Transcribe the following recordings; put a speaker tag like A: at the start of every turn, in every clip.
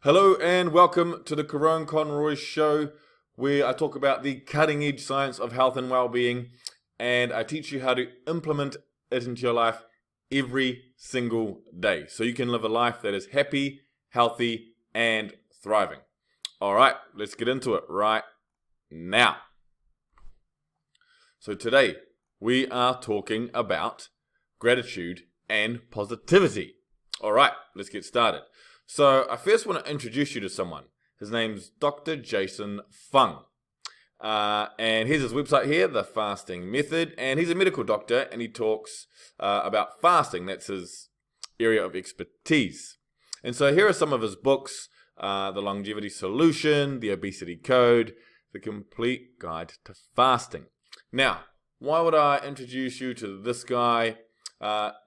A: Hello and welcome to the Corone Conroy Show, where I talk about the cutting edge science of health and well-being, and I teach you how to implement it into your life every single day so you can live a life that is happy, healthy, and thriving. All right, let's get into it right now. So today we are talking about gratitude and positivity. All right, let's get started. So I first want to introduce you to someone. His name's Dr. Jason Fung. And here's his website here, The Fasting Method. And he's a medical doctor and he talks about fasting. That's his area of expertise. And so here are some of his books. The Longevity Solution, The Obesity Code, The Complete Guide to Fasting. Now, why would I introduce you to this guy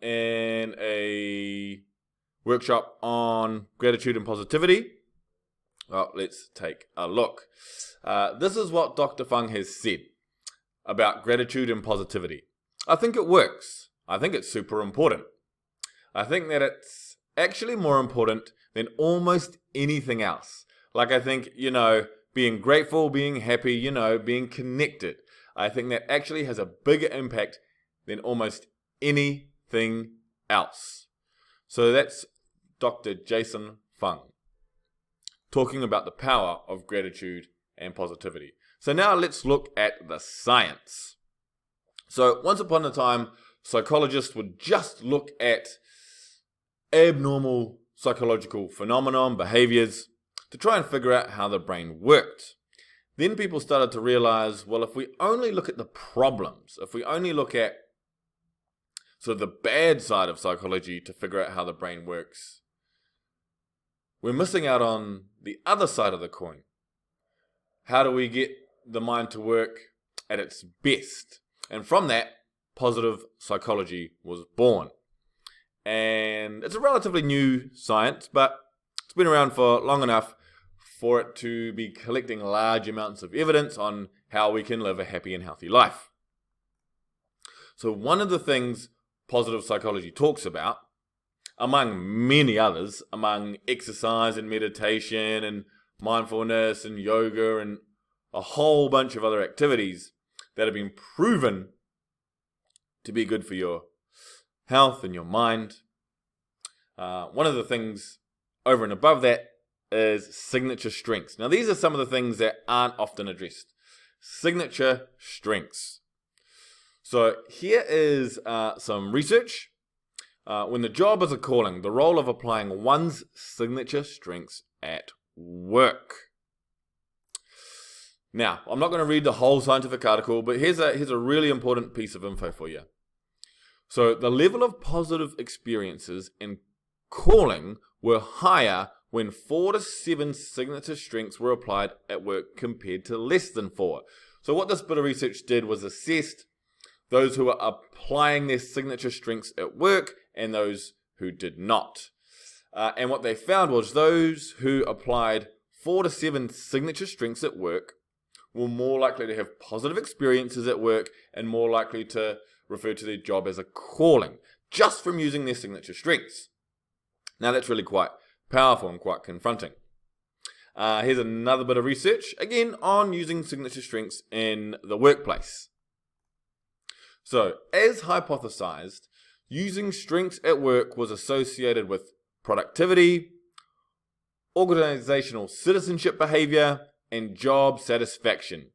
A: in a workshop on gratitude and positivity? Well, let's take a look. This is what Dr. Fung has said about gratitude and positivity. I think it works. I think it's super important. I think that it's actually more important than almost anything else. Like I think, being grateful, being happy, being connected. I think that actually has a bigger impact than almost anything else. So that's Dr. Jason Fung talking about the power of gratitude and positivity. So now let's look at the science. So once upon a time, psychologists would just look at abnormal psychological phenomenon, behaviors, to try and figure out how the brain worked. Then people started to realize, well, if we only look at the problems, if we only look at sort of the bad side of psychology to figure out how the brain works, we're missing out on the other side of the coin. How do we get the mind to work at its best? And from that, positive psychology was born. And it's a relatively new science, but it's been around for long enough for it to be collecting large amounts of evidence on how we can live a happy and healthy life. So one of the things positive psychology talks about, among many others, among exercise and meditation and mindfulness and yoga and a whole bunch of other activities that have been proven to be good for your health and your mind. One of the things over and above that is signature strengths. Now, these are some of the things that aren't often addressed. Signature strengths. So here is some research. When the job is a calling, the role of applying one's signature strengths at work. Now, I'm not going to read the whole scientific article, but here's a really important piece of info for you. So the level of positive experiences in calling were higher when 4 to 7 signature strengths were applied at work compared to less than 4. So what this bit of research did was assessed those who were applying their signature strengths at work and those who did not. And what they found was those who applied 4 to 7 signature strengths at work were more likely to have positive experiences at work and more likely to refer to their job as a calling, just from using their signature strengths. Now that's really quite powerful and quite confronting. Here's another bit of research, again on using signature strengths in the workplace. So, as hypothesized, using strengths at work was associated with productivity, organizational citizenship behavior, and job satisfaction.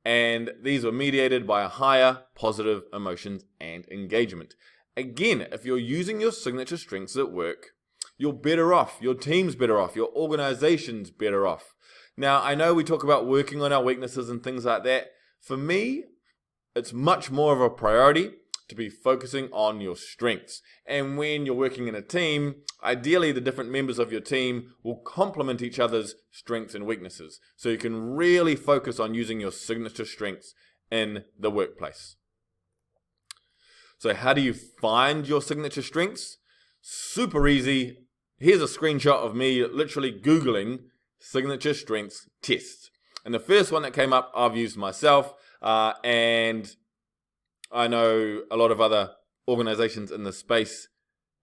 A: And these were mediated by a higher positive emotions and engagement. Again, if you're using your signature strengths at work, you're better off, your team's better off, your organization's better off. Now, I know we talk about working on our weaknesses and things like that. For me, it's much more of a priority to be focusing on your strengths. And when you're working in a team, ideally the different members of your team will complement each other's strengths and weaknesses. So you can really focus on using your signature strengths in the workplace. So how do you find your signature strengths? Super easy. Here's a screenshot of me literally Googling signature strengths test. And the first one that came up, I've used myself. And I know a lot of other organizations in the space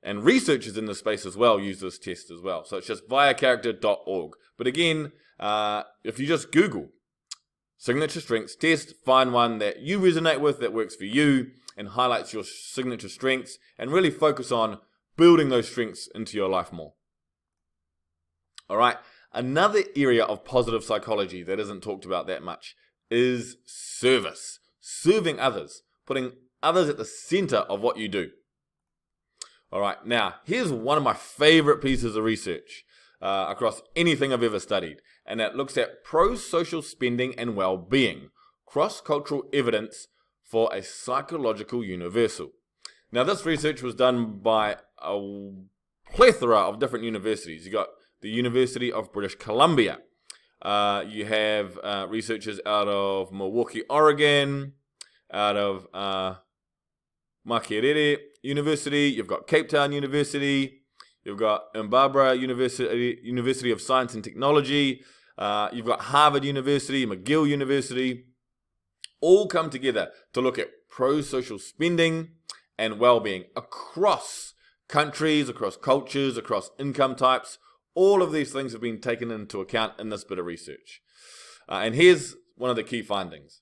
A: And researchers in the space as well use this test as well. So it's just viacharacter.org. But again, if you just Google signature strengths test, find one that you resonate with, that works for you, and highlights your signature strengths, and really focus on building those strengths into your life more. All right, another area of positive psychology that isn't talked about that much is service. Serving others, putting others at the center of what you do. All right, now here's one of my favorite pieces of research across anything I've ever studied, and that looks at pro-social spending and well-being, cross-cultural evidence for a psychological universal. Now, this research was done by a plethora of different universities. You got the University of British Columbia. You have researchers out of Milwaukee, Oregon, out of Makerere University. You've got Cape Town University. You've got Mbabra University of Science and Technology. You've got Harvard University, McGill University. All come together to look at pro-social spending and well-being across countries, across cultures, across income types. All of these things have been taken into account in this bit of research. And here's one of the key findings.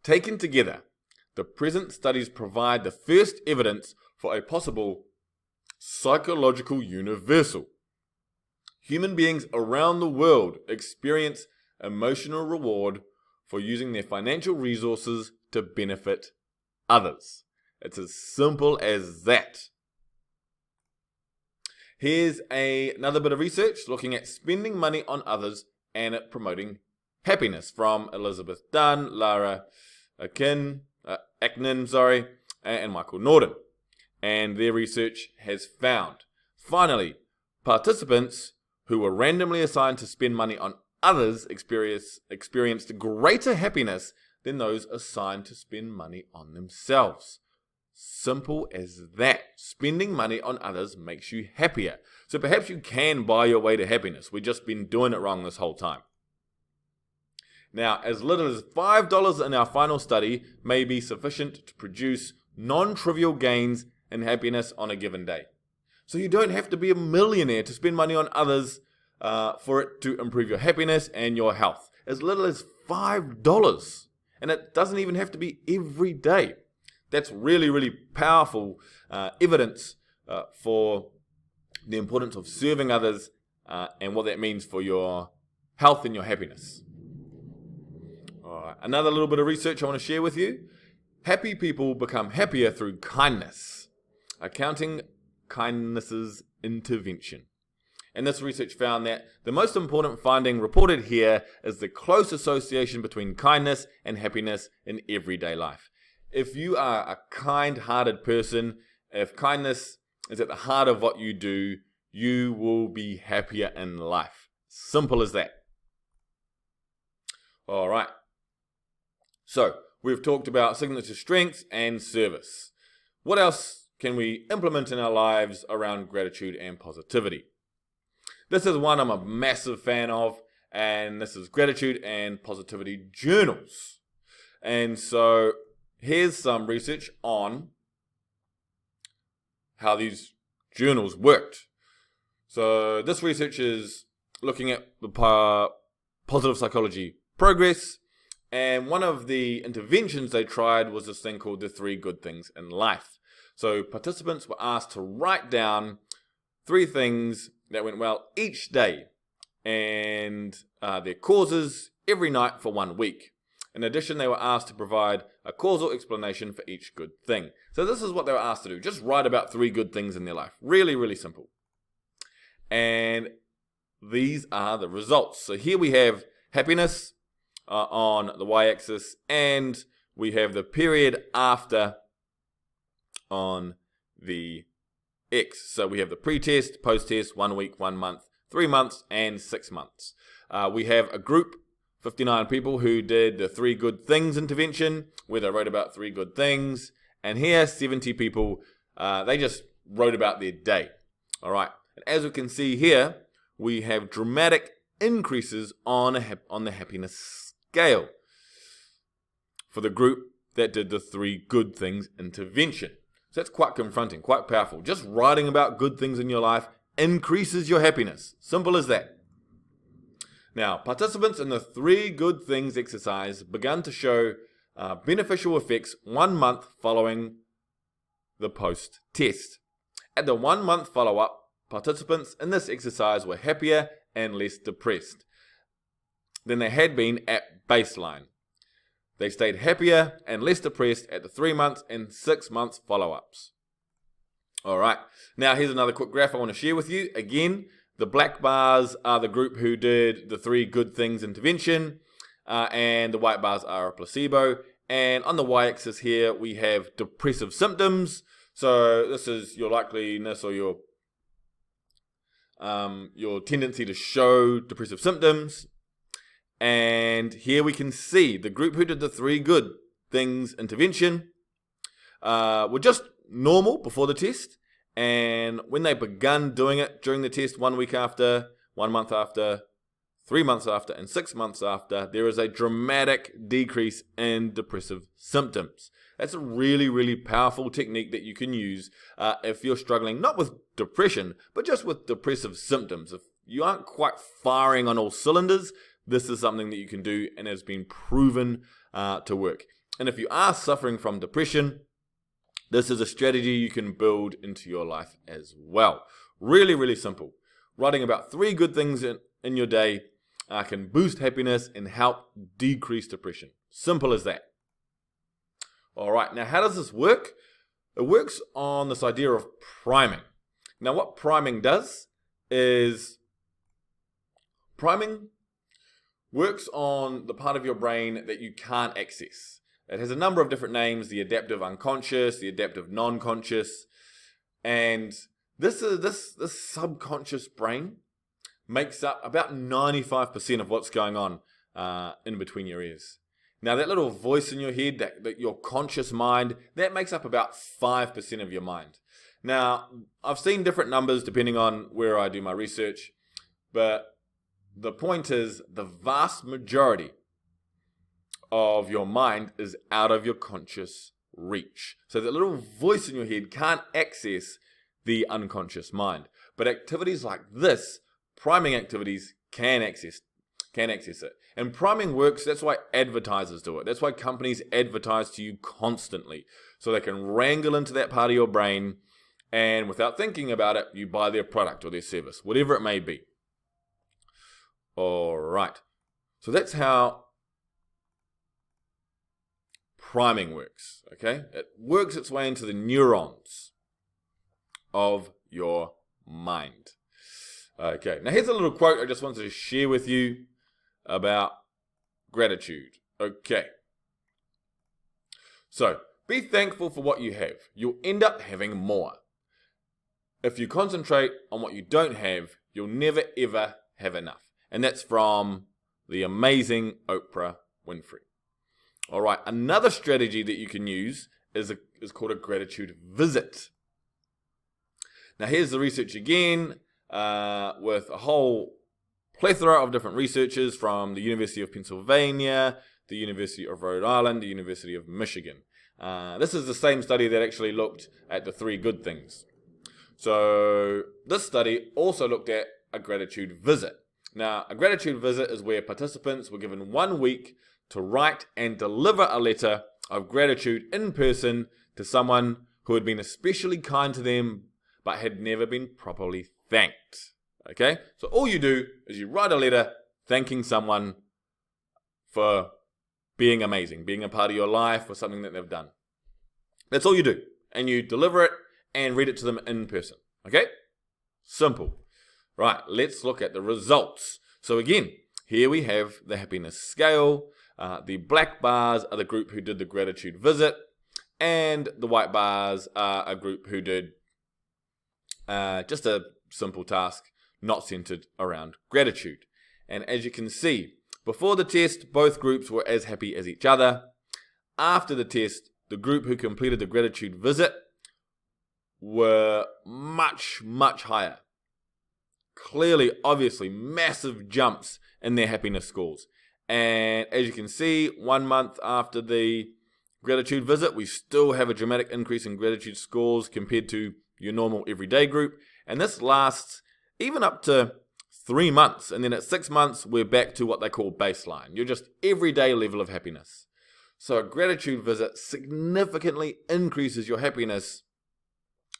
A: Taken together, the present studies provide the first evidence for a possible psychological universal. Human beings around the world experience emotional reward for using their financial resources to benefit others. It's as simple as that. Here's another bit of research looking at spending money on others and at promoting happiness from Elizabeth Dunn, Lara Aknin, and Michael Norden. And their research has found, finally, participants who were randomly assigned to spend money on others experienced greater happiness than those assigned to spend money on themselves. Simple as that. Spending money on others makes you happier. So perhaps you can buy your way to happiness. We've just been doing it wrong this whole time. Now, as little as $5 in our final study may be sufficient to produce non-trivial gains in happiness on a given day. So you don't have to be a millionaire to spend money on others for it to improve your happiness and your health. As little as $5. And it doesn't even have to be every day. That's really, really powerful evidence for the importance of serving others and what that means for your health and your happiness. All right. Another little bit of research I want to share with you. Happy people become happier through kindness. Accounting kindness's intervention. And this research found that the most important finding reported here is the close association between kindness and happiness in everyday life. If you are a kind-hearted person, if kindness is at the heart of what you do, you will be happier in life. Simple as that. All right. So, we've talked about signature strengths and service. What else can we implement in our lives around gratitude and positivity? This is one I'm a massive fan of, and this is gratitude and positivity journals. And so here's some research on how these journals worked. So this research is looking at the positive psychology progress, and one of the interventions they tried was this thing called the 3 good things in life. So participants were asked to write down 3 things that went well each day, and their causes every night for 1 week. In addition, they were asked to provide a causal explanation for each good thing. So this is what they were asked to do. Just write about 3 good things in their life. Really, really simple. And these are the results. So here we have happiness on the y-axis, and we have the period after on the X. So we have the pre-test, post-test, 1 week, 1 month, 3 months, and 6 months. We have a group, 59 people, who did the 3 good things intervention, where they wrote about 3 good things. And here, 70 people, they just wrote about their day. All right. And as we can see here, we have dramatic increases on the happiness scale for the group that did the 3 good things intervention. So that's quite confronting, quite powerful. Just writing about good things in your life increases your happiness. Simple as that. Now, participants in the 3 Good Things exercise began to show beneficial effects 1 month following the post-test. At the 1 month follow-up, participants in this exercise were happier and less depressed than they had been at baseline. They stayed happier and less depressed at the 3 months and 6 months follow-ups. All right, now here's another quick graph I want to share with you. Again, the black bars are the group who did the 3 Good Things intervention, and the white bars are a placebo. And on the y-axis here, we have depressive symptoms. So this is your likeliness or your tendency to show depressive symptoms. And here we can see the group who did the 3 Good Things intervention were just normal before the test. And when they began doing it during the test 1 week after, 1 month after, 3 months after, and 6 months after, there is a dramatic decrease in depressive symptoms. That's a really, really powerful technique that you can use if you're struggling, not with depression, but just with depressive symptoms. If you aren't quite firing on all cylinders, this is something that you can do and has been proven to work. And if you are suffering from depression, this is a strategy you can build into your life as well. Really, really simple. Writing about 3 good things in your day can boost happiness and help decrease depression. Simple as that. All right, now how does this work? It works on this idea of priming. Now what priming does is priming works on the part of your brain that you can't access. It has a number of different names: the adaptive unconscious, the adaptive non-conscious, and this subconscious brain makes up about 95% of what's going on in between your ears. Now that little voice in your head, that your conscious mind, that makes up about 5% of your mind. Now, I've seen different numbers depending on where I do my research, but the point is the vast majority of your mind is out of your conscious reach. So that little voice in your head can't access the unconscious mind. But activities like this, priming activities, can access it. And priming works, that's why advertisers do it. That's why companies advertise to you constantly. So they can wrangle into that part of your brain, and without thinking about it, you buy their product or their service, whatever it may be. All right. So that's how priming works, okay? It works its way into the neurons of your mind. Okay, now here's a little quote I just wanted to share with you about gratitude. Okay. So, be thankful for what you have. You'll end up having more. If you concentrate on what you don't have, you'll never ever have enough. And that's from the amazing Oprah Winfrey. All right, another strategy that you can use is called a gratitude visit. Now here's the research again, with a whole plethora of different researchers from the University of Pennsylvania, the University of Rhode Island, the University of Michigan. This is the same study that actually looked at the 3 good things. So this study also looked at a gratitude visit. Now, a gratitude visit is where participants were given 1 week to write and deliver a letter of gratitude in person to someone who had been especially kind to them but had never been properly thanked. Okay? So all you do is you write a letter thanking someone for being amazing, being a part of your life or something that they've done. That's all you do. And you deliver it and read it to them in person. Okay? Simple. Right, let's look at the results. So again, here we have the happiness scale. The black bars are the group who did the gratitude visit, and the white bars are a group who did just a simple task not centered around gratitude. And as you can see, before the test, both groups were as happy as each other. After the test, the group who completed the gratitude visit were much, much higher. Clearly, obviously, massive jumps in their happiness scores. And as you can see, 1 month after the gratitude visit, we still have a dramatic increase in gratitude scores compared to your normal everyday group. And this lasts even up to 3 months. And then at 6 months, we're back to what they call baseline. You're just everyday level of happiness. So a gratitude visit significantly increases your happiness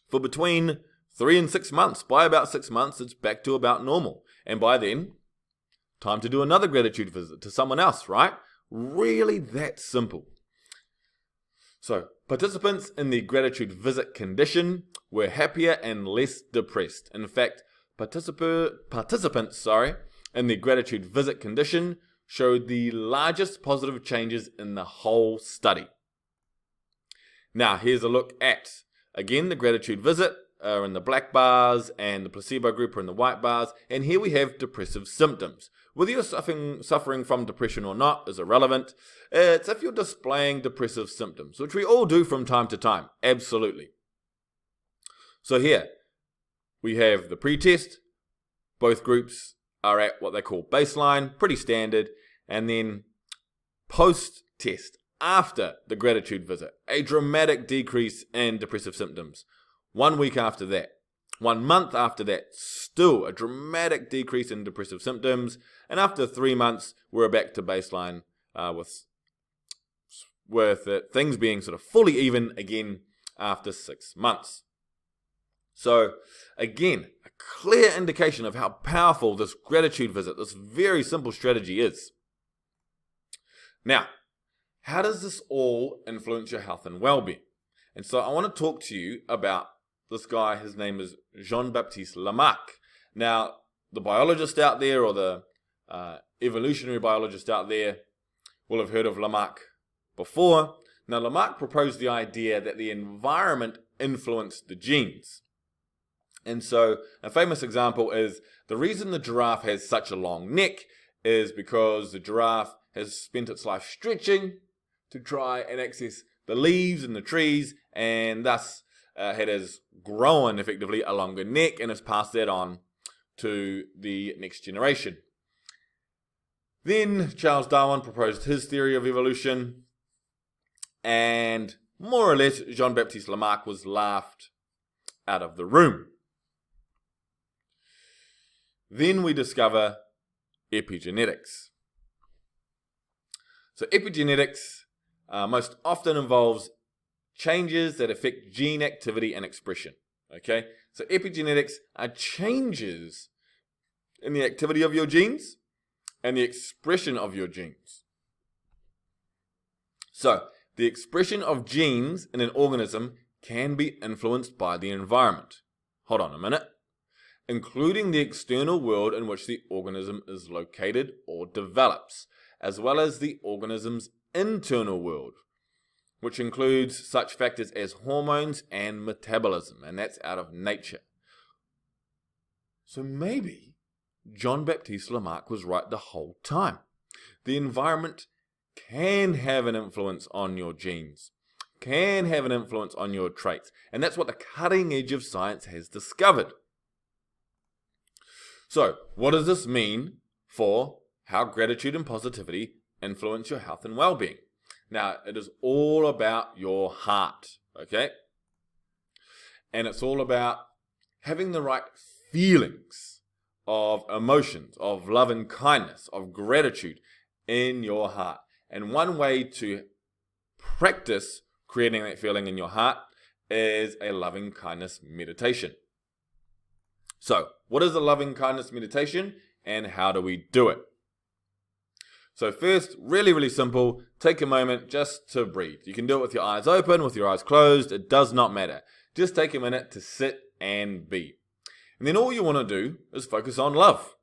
A: for between 3 and 6 months. By about 6 months, it's back to about normal. And by then, time to do another gratitude visit to someone else, right? Really that simple. So, participants in the gratitude visit condition were happier and less depressed. In fact, participants in the gratitude visit condition showed the largest positive changes in the whole study. Now, here's a look at, again, the gratitude visit are in the black bars and the placebo group are in the white bars. And here we have depressive symptoms. Whether you're suffering from depression or not is irrelevant. It's if you're displaying depressive symptoms, which we all do from time to time. Absolutely. So here we have the pre-test. Both groups are at what they call baseline, pretty standard. And then post-test, after the gratitude visit, a dramatic decrease in depressive symptoms. 1 week after that, 1 month after that, still a dramatic decrease in depressive symptoms. And after 3 months, we're back to baseline with things being sort of fully even again after 6 months. So again, a clear indication of how powerful this gratitude visit, this very simple strategy is. Now, how does this all influence your health and well-being? And so I want to talk to you about this guy. His name is Jean-Baptiste Lamarck. Now, the biologist out there, or the evolutionary biologist out there, will have heard of Lamarck before. Now, Lamarck proposed the idea that the environment influenced the genes. And so, a famous example is the reason the giraffe has such a long neck is because the giraffe has spent its life stretching to try and access the leaves and the trees, and thus it has grown effectively a longer neck and has passed that on to the next generation. Then Charles Darwin proposed his theory of evolution, and more or less Jean-Baptiste Lamarck was laughed out of the room. Then we discover epigenetics. So epigenetics most often involves changes that affect gene activity and expression. Okay, so epigenetics are changes in the activity of your genes and the expression of your genes. So the expression of genes in an organism can be influenced by the environment. Hold on a minute. Including the external world in which the organism is located or develops, as well as the organism's internal world, which includes such factors as hormones and metabolism, and that's out of nature. So maybe Jean-Baptiste Lamarck was right the whole time. The environment can have an influence on your genes, can have an influence on your traits, and that's what the cutting edge of science has discovered. So, what does this mean for how gratitude and positivity influence your health and well-being? Now, it is all about your heart, okay? And it's all about having the right feelings of emotions, of love and kindness, of gratitude in your heart. And one way to practice creating that feeling in your heart is a loving kindness meditation. So, what is a loving kindness meditation and how do we do it? So first, really simple, take a moment just to breathe. You can do it with your eyes open, with your eyes closed, it does not matter. Just take a minute to sit and be. And then all you want to do is focus on love.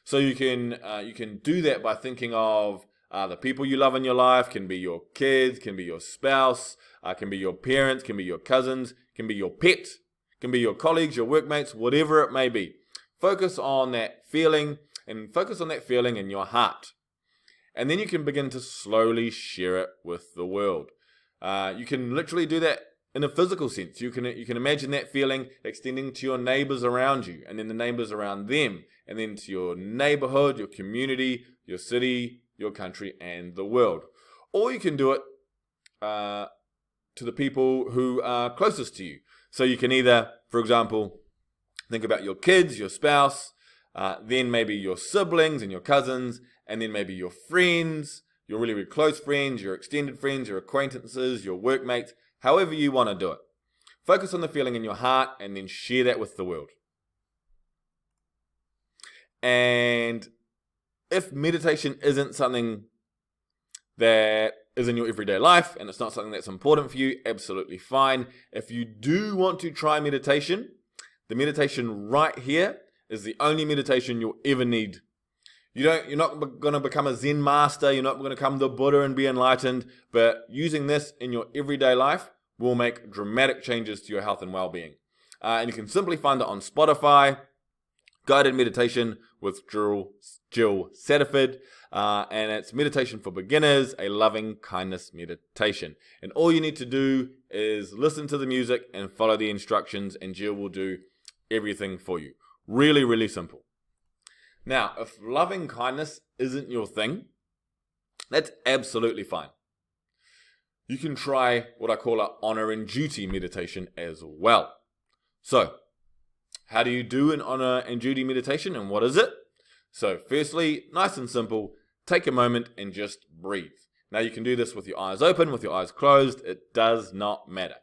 A: So you can do that by thinking of the people you love in your life. Can be your kids, can be your spouse, can be your parents, can be your cousins, can be your pet, can be your colleagues, your workmates, whatever it may be. Focus on that feeling and focus on that feeling in your heart. And then you can begin to slowly share it with the world. You can literally do that in a physical sense. You can imagine that feeling extending to your neighbors around you, and then the neighbors around them, and then to your neighborhood, your community, your city, your country, and the world. Or you can do it to the people who are closest to you. So you can either, for example, think about your kids, your spouse, then maybe your siblings and your cousins, and then maybe your friends, your really, really close friends, your extended friends, your acquaintances, your workmates, however you want to do it. Focus on the feeling in your heart and then share that with the world. And if meditation isn't something that is in your everyday life and it's not something that's important for you, absolutely fine. If you do want to try meditation, the meditation right here is the only meditation you'll ever need. You're not going to become a Zen master, you're not going to become the Buddha and be enlightened, but using this in your everyday life will make dramatic changes to your health and well-being. And you can simply find it on Spotify, Guided Meditation with Jill Satterford, and it's Meditation for Beginners, a loving kindness meditation. And all you need to do is listen to the music and follow the instructions, and Jill will do everything for you. Really, really simple. Now, if loving kindness isn't your thing, that's absolutely fine. You can try what I call an honor and duty meditation as well. So, how do you do an honor and duty meditation, and what is it? So, firstly, nice and simple, take a moment and just breathe. Now, you can do this with your eyes open, with your eyes closed, it does not matter.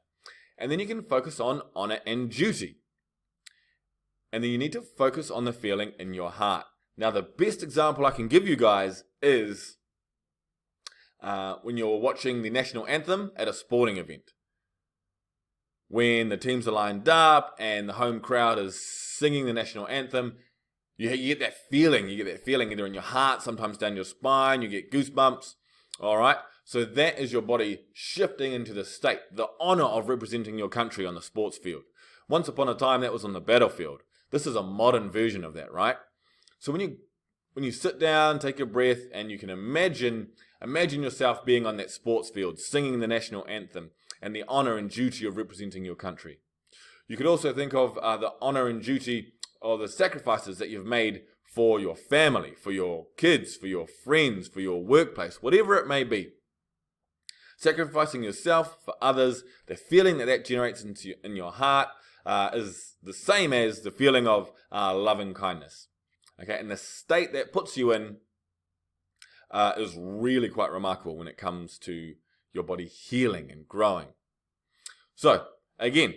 A: And then you can focus on honor and duty. And then you need to focus on the feeling in your heart. Now, the best example I can give you guys is when you're watching the national anthem at a sporting event. When the teams are lined up and the home crowd is singing the national anthem, you get that feeling. You get that feeling either in your heart, sometimes down your spine, you get goosebumps. All right? So that is your body shifting into the state, the honor of representing your country on the sports field. Once upon a time, that was on the battlefield. This is a modern version of that, right? So when you sit down, take a breath, and you can imagine yourself being on that sports field, singing the national anthem, and the honor and duty of representing your country. You could also think of the honor and duty or the sacrifices that you've made for your family, for your kids, for your friends, for your workplace, whatever it may be. Sacrificing yourself for others, the feeling that generates in your heart is the same as the feeling of loving kindness. Okay, and the state that puts you in is really quite remarkable when it comes to your body healing and growing. So, again,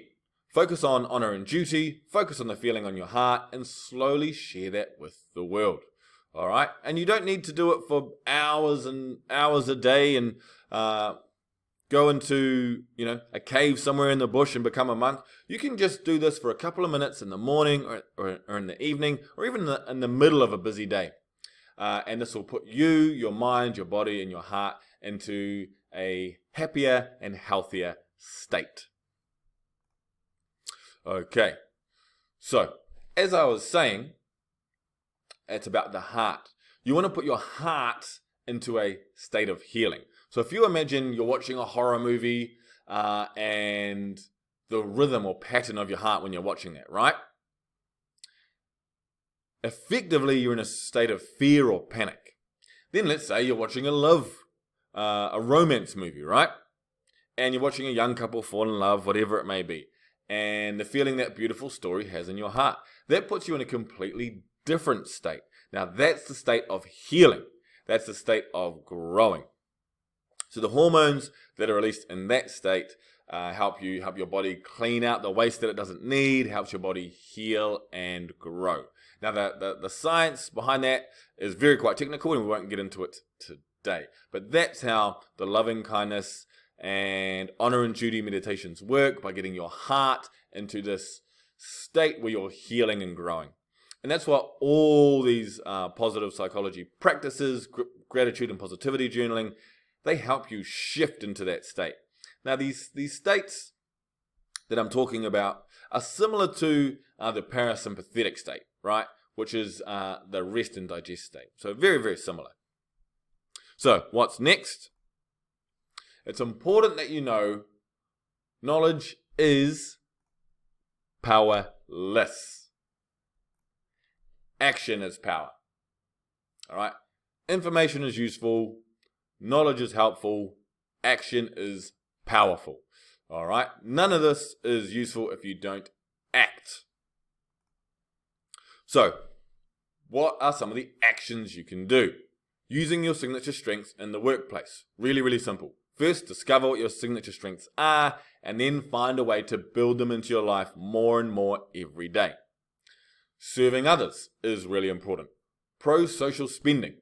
A: focus on honor and duty, focus on the feeling on your heart, and slowly share that with the world. All right? And you don't need to do it for hours and hours a day and go into, a cave somewhere in the bush and become a monk. You can just do this for a couple of minutes in the morning or in the evening or even in the middle of a busy day. And this will put you, your mind, your body, and your heart into a happier and healthier state. Okay, so as I was saying, it's about the heart. You want to put your heart into a state of healing. So if you imagine you're watching a horror movie and the rhythm or pattern of your heart when you're watching that, right? Effectively, you're in a state of fear or panic. Then let's say you're watching a romance movie, right? And you're watching a young couple fall in love, whatever it may be. And the feeling that beautiful story has in your heart. That puts you in a completely different state. Now, that's the state of healing. That's the state of growing. So the hormones that are released in that state help your body clean out the waste that it doesn't need, helps your body heal and grow. Now, the science behind that is quite technical, and we won't get into it today. But that's how the loving kindness and honor and duty meditations work, by getting your heart into this state where you're healing and growing. And that's what all these positive psychology practices, gratitude and positivity journaling, they help you shift into that state. Now, these states that I'm talking about are similar to the parasympathetic state, right? Which is the rest and digest state. So very, very similar. So what's next? It's important that you know knowledge is powerless. Action is power. All right? Information is useful. Knowledge is helpful. Action is powerful. All right? None of this is useful if you don't act. So, what are some of the actions you can do? Using your signature strengths in the workplace. Really, really simple. First, discover what your signature strengths are, and then find a way to build them into your life more and more every day. Serving others is really important. Pro-social spending.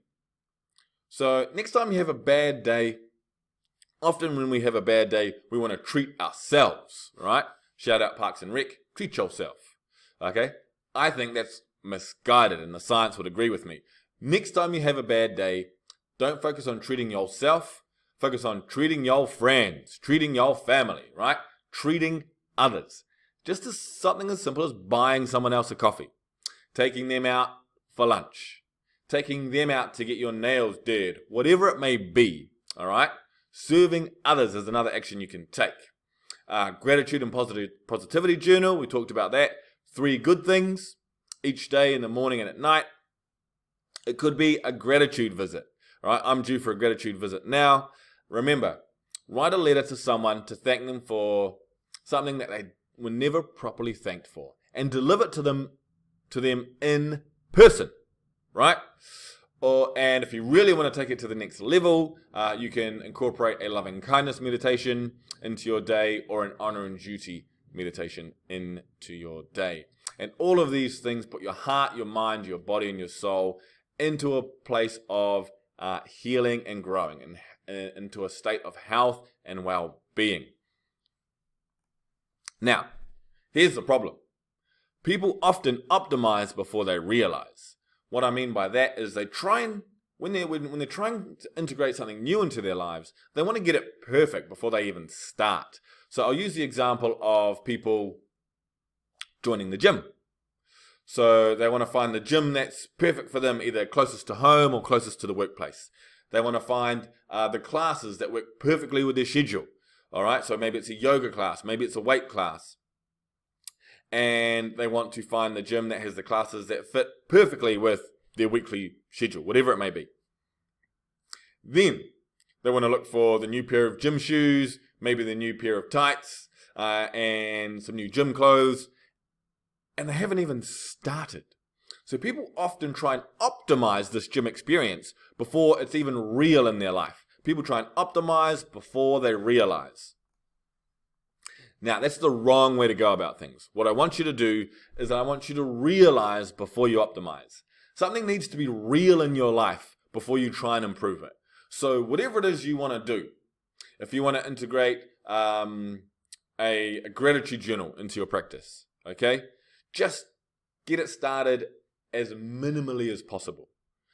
A: So, next time you have a bad day, often when we have a bad day, we want to treat ourselves, right? Shout out Parks and Rec, treat yourself, okay? I think that's misguided, and the science would agree with me. Next time you have a bad day, don't focus on treating yourself, focus on treating your friends, treating your family, right? Treating others. Just as something as simple as buying someone else a coffee, taking them out for lunch, taking them out to get your nails did, whatever it may be, all right? Serving others is another action you can take. Gratitude and positivity journal, we talked about that. 3 good things each day in the morning and at night. It could be a gratitude visit. All right, I'm due for a gratitude visit now. Remember, write a letter to someone to thank them for something that they were never properly thanked for, and deliver it to them in person, right? And if you really want to take it to the next level, you can incorporate a loving kindness meditation into your day, or an honor and duty meditation into your day. And all of these things put your heart, your mind, your body, and your soul into a place of healing and growing, and into a state of health and well-being. Now, here's the problem. People often optimize before they realize. What I mean by that is when they're trying to integrate something new into their lives, they want to get it perfect before they even start. So I'll use the example of people joining the gym. So they want to find the gym that's perfect for them, either closest to home or closest to the workplace. They want to find the classes that work perfectly with their schedule. All right, so maybe it's a yoga class, maybe it's a weight class. And they want to find the gym that has the classes that fit perfectly with their weekly schedule, whatever it may be. Then they want to look for the new pair of gym shoes, maybe the new pair of tights, and some new gym clothes. And they haven't even started. So people often try and optimize this gym experience before it's even real in their life. People try and optimize before they realize. Now, that's the wrong way to go about things. What I want you to do is I want you to realize before you optimize. Something needs to be real in your life before you try and improve it. So whatever it is you want to do, if you want to integrate a gratitude journal into your practice, okay, just get it started as minimally as possible.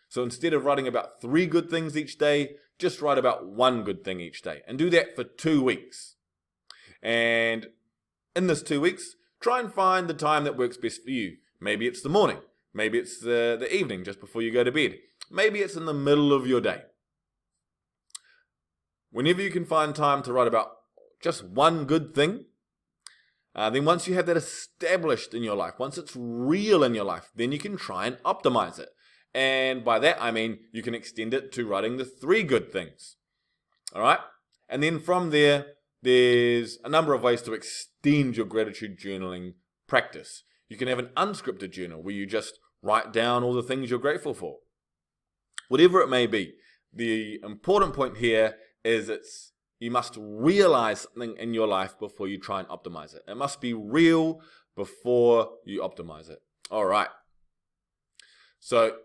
A: So instead of writing about 3 good things each day, just write about 1 good thing each day. And do that for 2 weeks. And in this 2 weeks, try and find the time that works best for you. Maybe it's the morning. Maybe it's the evening just before you go to bed. Maybe it's in the middle of your day. Whenever you can find time to write about just 1 good thing, then once you have that established in your life, once it's real in your life, then you can try and optimize it. And by that, I mean you can extend it to writing the 3 good things. All right? And then from there, there's a number of ways to extend your gratitude journaling practice. You can have an unscripted journal where you just write down all the things you're grateful for. Whatever it may be, the important point here is you must realize something in your life before you try and optimize it. It must be real before you optimize it. All right. So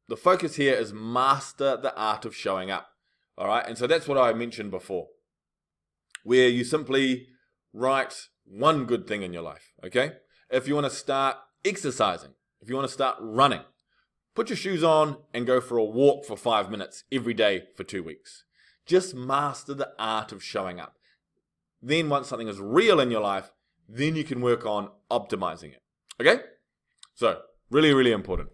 A: the focus here is master the art of showing up. All right. And so that's what I mentioned before, where you simply write 1 good thing in your life. Okay. If you want to start exercising, if you want to start running, put your shoes on and go for a walk for 5 minutes every day for 2 weeks. Just master the art of showing up. Then once something is real in your life, then you can work on optimizing it. Okay? So, really, really important.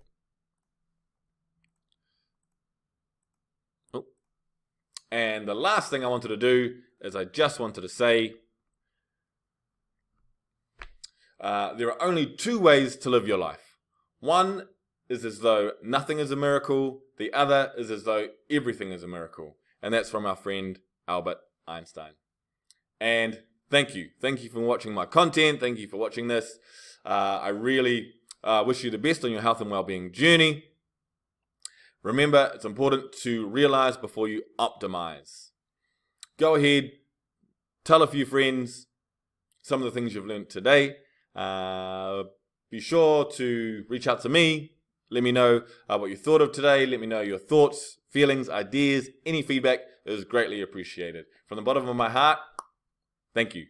A: Oh. And the last thing I wanted to do is I just wanted to say there are only 2 ways to live your life. One is as though nothing is a miracle. The other is as though everything is a miracle. And that's from our friend Albert Einstein. And thank you. Thank you for watching my content. Thank you for watching this. I really wish you the best on your health and well-being journey. Remember, it's important to realize before you optimize. Go ahead, tell a few friends some of the things you've learned today. Be sure to reach out to me. Let me know what you thought of today. Let me know your thoughts, feelings, ideas. Any feedback is greatly appreciated. From the bottom of my heart, thank you.